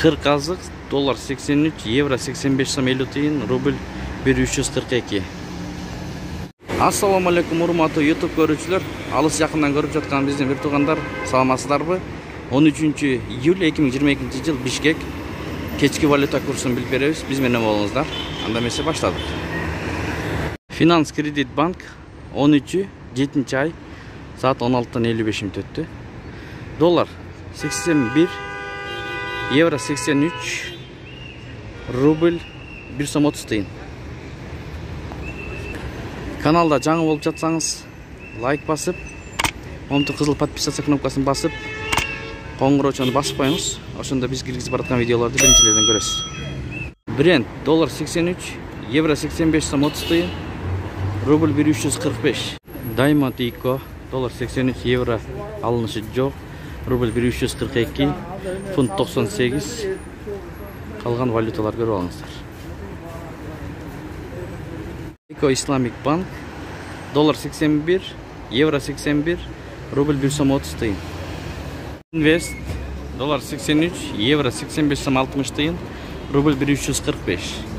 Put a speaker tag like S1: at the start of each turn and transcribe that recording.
S1: 40 азык, доллар 83, евро 85 сом 50 тиын, рубль 1342. Ассаламу алейкум, урматтуу YouTube көрүүчүлөр. Алыс жакындан көрүп жаткан биздин бир туугандар, саламатсыздарбы? 13 июль 2022 жыл Бишкек. Кечки валюта курсун билип беребиз. Биз менен болуңуздар. Анда эмесе баштадык. Финанс Кредит Банк 13 7 ай saat 16:55 өттү. Доллар 81, евро 83, рубль 1 сом 30 тиын. Каналда жаңы болуп жатсаңыз, лайк басып, момту кызыл подписаться кнопкасын басып, коңгуроочону басып коюңуз. Ошондо биз киргизип бараткан видеолорду биринчилерден көрөсүз. Бренд доллар 83, евро 85 сом 30 тиын, рубль 1345. Diamond Eco доллар 83, евро алынышы жок, рубль 1342, фунт 98. Калган валюталар көрүп алыңыздар. Eco Islamic Bank доллар 81, евро 81, рубль 1 сом 30 тиын. Invest доллар 83, евро 85 сом 60 тиын, рубль 1345.